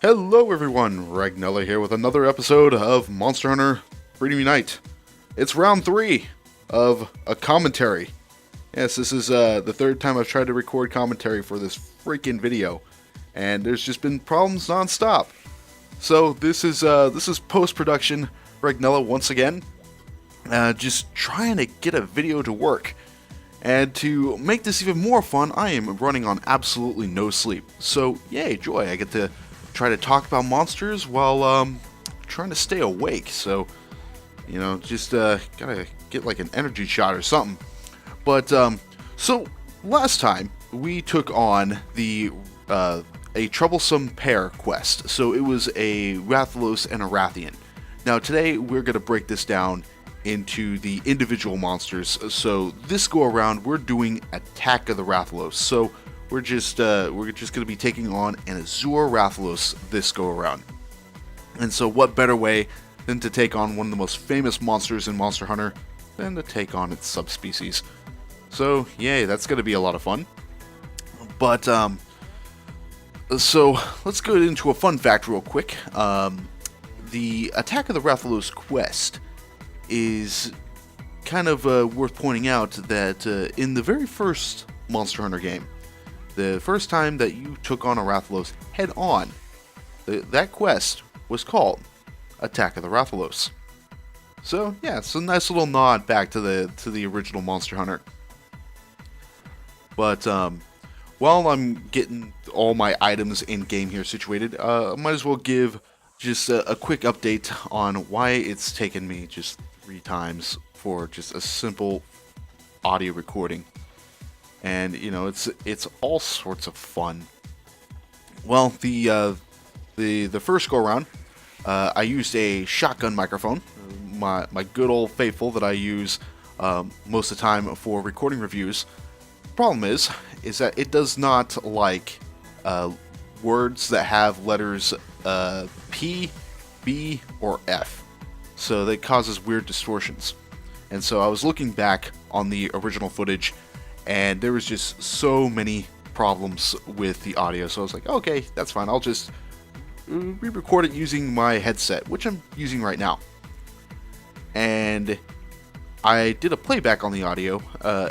Hello everyone, Regnilla here with another episode of Monster Hunter Freedom Unite. It's round 3 of a commentary. Yes, this is the third time I've tried to record commentary for this freaking video, and there's just been problems non-stop. So this is post-production Regnilla once again, just trying to get a video to work. And to make this even more fun, I am running on absolutely no sleep. So yay, joy, I get to try to talk about monsters while trying to stay awake. So, you know, just gotta get like an energy shot or something. But so last time we took on the a troublesome pair quest. So it was a Rathalos and a Rathian. Now today we're gonna break this down into the individual monsters. So this go around we're doing Attack of the Rathalos. So we're just going to be taking on an Azure Rathalos this go around. And so what better way than to take on one of the most famous monsters in Monster Hunter than to take on its subspecies. So yay, that's going to be a lot of fun. But so let's go into a fun fact real quick. The Attack of the Rathalos quest is kind of worth pointing out that in the very first Monster Hunter game, the first time that you took on a Rathalos head-on, that quest was called Attack of the Rathalos. So yeah, it's a nice little nod back to the original Monster Hunter. But while I'm getting all my items in game here situated, I might as well give just a quick update on why it's taken me just 3 times for just a simple audio recording. And you know, it's all sorts of fun. Well, the first go around, I used a shotgun microphone, my good old faithful that I use most of the time for recording reviews. Problem is that it does not like words that have letters P, B, or F, so that causes weird distortions. And so I was looking back on the original footage, and there was just so many problems with the audio. So I was like, okay, that's fine. I'll just re-record it using my headset, which I'm using right now. And I did a playback on the audio,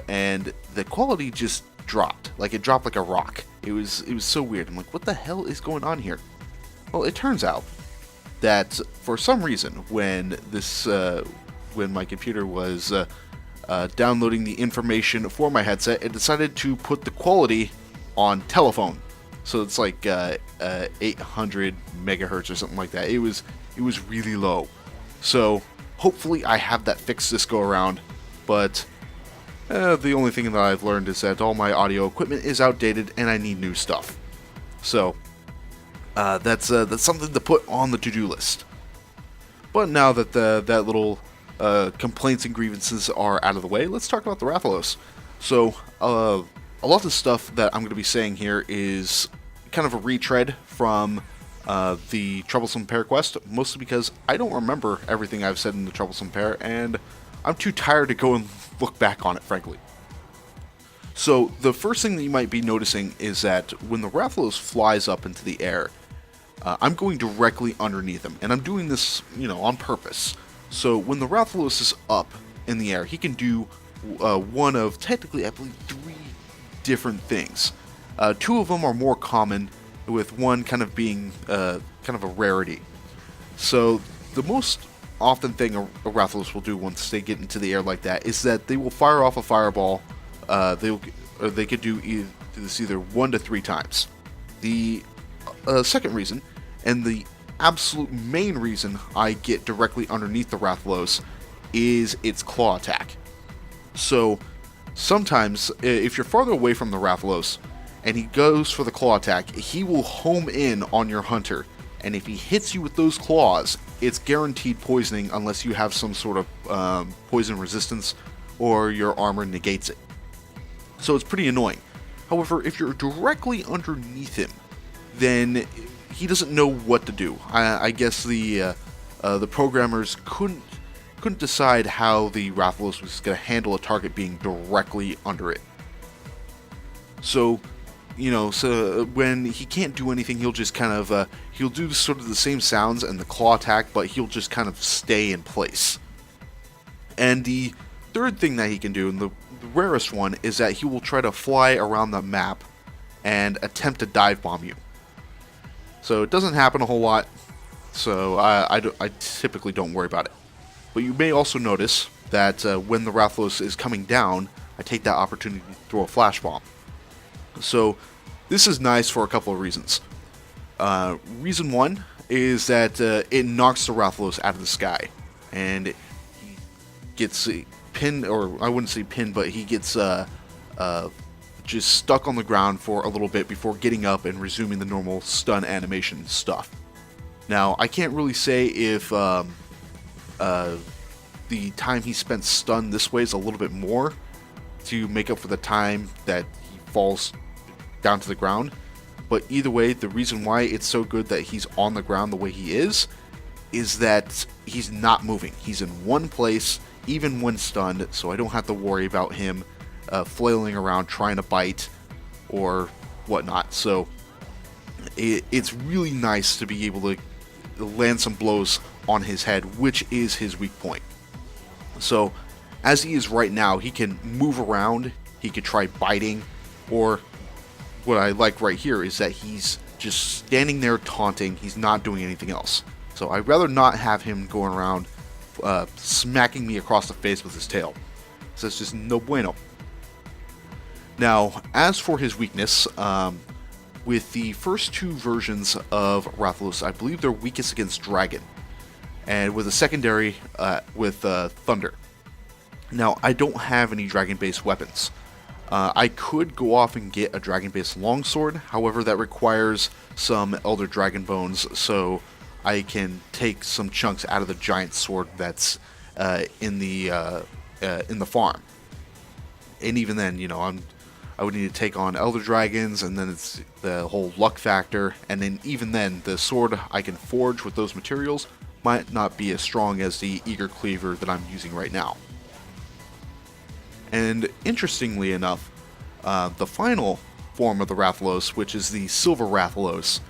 and the quality just dropped. Like, it dropped like a rock. It was so weird. I'm like, what the hell is going on here? Well, it turns out that for some reason, when my computer was downloading the information for my headset, it decided to put the quality on telephone. So it's like 800 megahertz or something like that. It was really low. So hopefully I have that fixed this go around. But the only thing that I've learned is that all my audio equipment is outdated and I need new stuff. So that's something to put on the to-do list. But now that that little complaints and grievances are out of the way, let's talk about the Rathalos. So, a lot of the stuff that I'm going to be saying here is kind of a retread from the Troublesome Pair quest, mostly because I don't remember everything I've said in the Troublesome Pair, and I'm too tired to go and look back on it, frankly. So, the first thing that you might be noticing is that when the Rathalos flies up into the air, I'm going directly underneath him, and I'm doing this, you know, on purpose. So when the Rathalos is up in the air, he can do one of, technically, I believe, 3 different things. 2 of them are more common, with one kind of being kind of a rarity. So the most often thing a Rathalos will do once they get into the air like that is that they will fire off a fireball. They could do this either 1 to 3 times. The second reason, and the absolute main reason I get directly underneath the Rathalos, is its claw attack. So sometimes if you're farther away from the Rathalos and he goes for the claw attack, he will home in on your hunter, and if he hits you with those claws, it's guaranteed poisoning unless you have some sort of poison resistance or your armor negates it. So it's pretty annoying. However, if you're directly underneath him, then he doesn't know what to do. I guess the programmers couldn't decide how the Rathalos was going to handle a target being directly under it. So So when he can't do anything, he'll just kind of he'll do sort of the same sounds and the claw attack, but he'll just kind of stay in place. And the third thing that he can do, and the rarest one, is that he will try to fly around the map and attempt to dive bomb you. So it doesn't happen a whole lot, so I typically don't worry about it. But you may also notice that when the Rathalos is coming down, I take that opportunity to throw a flash bomb. So this is nice for a couple of reasons. Reason one is that it knocks the Rathalos out of the sky, and he gets pinned, or I wouldn't say pinned, but he gets just stuck on the ground for a little bit before getting up and resuming the normal stun animation stuff. Now, I can't really say if the time he spent stunned this way is a little bit more to make up for the time that he falls down to the ground, but either way, the reason why it's so good that he's on the ground the way he is that he's not moving. He's in one place, even when stunned, so I don't have to worry about him flailing around trying to bite or whatnot. So it's really nice to be able to land some blows on his head, which is his weak point. So as he is right now, he can move around, he could try biting, or what I like right here is that he's just standing there taunting, he's not doing anything else. So I'd rather not have him going around smacking me across the face with his tail. So it's just no bueno. Now, as for his weakness, with the first two versions of Rathalos, I believe they're weakest against Dragon, and with a secondary with Thunder. Now, I don't have any Dragon-based weapons. I could go off and get a Dragon-based longsword, however, that requires some Elder Dragon Bones, so I can take some chunks out of the giant sword that's in the farm. And even then, I would need to take on Elder Dragons, and then it's the whole luck factor, and then even then, the sword I can forge with those materials might not be as strong as the Eager Cleaver that I'm using right now. And interestingly enough, the final form of the Rathalos, which is the Silver Rathalos,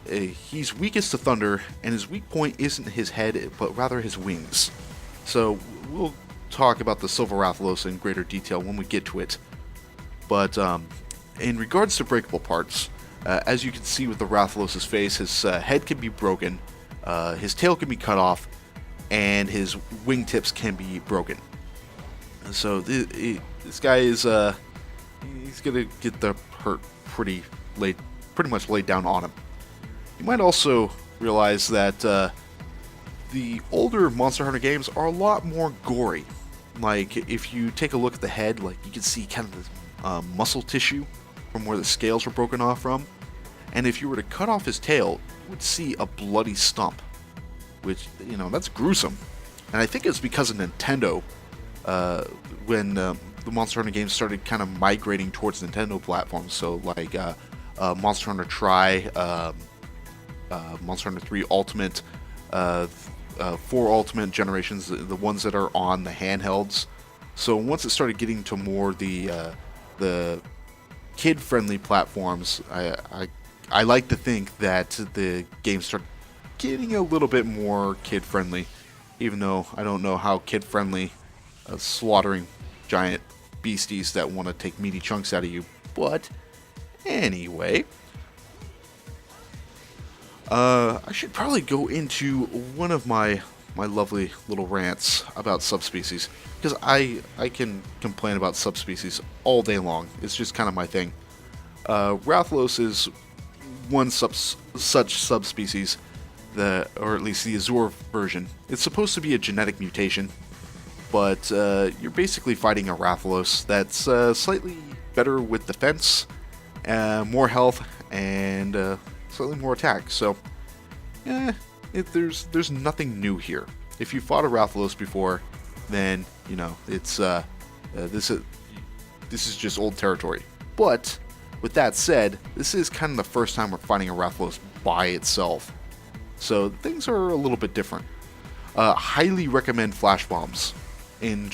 he's weakest to thunder, and his weak point isn't his head, but rather his wings. So we'll talk about the Silver Rathalos in greater detail when we get to it. But in regards to breakable parts, as you can see with the Rathalos' face, his head can be broken, his tail can be cut off, and his wingtips can be broken. So this guy is he's gonna get the hurt pretty much laid down on him. You might also realize that the older Monster Hunter games are a lot more gory. Like, if you take a look at the head, like, you can see kind of this muscle tissue from where the scales were broken off from. And if you were to cut off his tail, you would see a bloody stump, which, that's gruesome. And I think it's because of Nintendo, when the Monster Hunter games started kind of migrating towards Nintendo platforms. So, like, Monster Hunter Tri, Monster Hunter 3 Ultimate, 4 Ultimate generations, the ones that are on the handhelds. So once it started getting to more the kid-friendly platforms, I like to think that the games start getting a little bit more kid-friendly, even though I don't know how kid-friendly slaughtering giant beasties that want to take meaty chunks out of you. But anyway, I should probably go into one of my lovely little rants about subspecies, because I can complain about subspecies all day long. It's just kind of my thing. Rathalos is one such subspecies, or at least the Azure version. It's supposed to be a genetic mutation, but you're basically fighting a Rathalos that's slightly better with defense, more health, and slightly more attack. So, there's nothing new here. If you fought a Rathalos before, then it's this is just old territory. But with that said, this is kind of the first time we're fighting a Rathalos by itself, so things are a little bit different. Highly recommend flash bombs in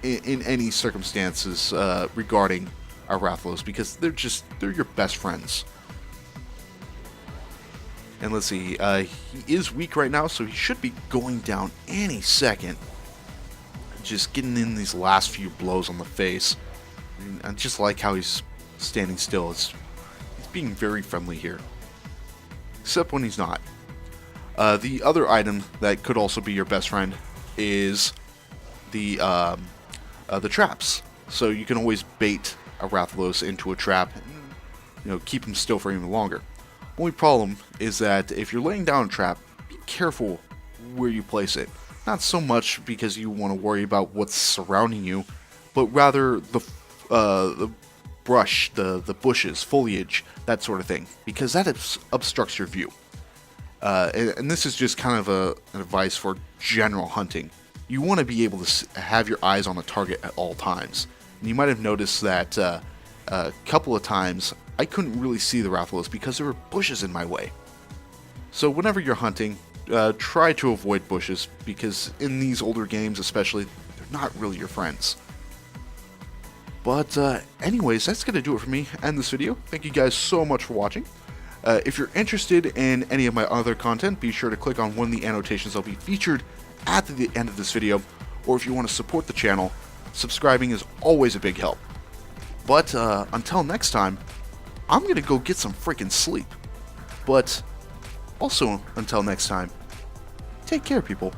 any circumstances regarding a Rathalos because they're your best friends. And let's see, he is weak right now, so he should be going down any second. Just getting in these last few blows on the face. I just like how he's standing still. He's being very friendly here. Except when he's not. The other item that could also be your best friend is the traps. So you can always bait a Rathalos into a trap and keep him still for even longer. Only problem is that if you're laying down a trap, be careful where you place it. Not so much because you want to worry about what's surrounding you, but rather the brush, the bushes, foliage, that sort of thing, because that obstructs your view. And this is just kind of an advice for general hunting. You want to be able to have your eyes on the target at all times. And you might have noticed that a couple of times I couldn't really see the Rathalos because there were bushes in my way. So whenever you're hunting, try to avoid bushes, because in these older games especially, they're not really your friends. But anyways, that's going to do it for me and this video. Thank you guys so much for watching. If you're interested in any of my other content, be sure to click on one of the annotations that'll be featured at the end of this video. Or if you want to support the channel, subscribing is always a big help. But until next time, I'm going to go get some freaking sleep. But also, until next time, take care, people.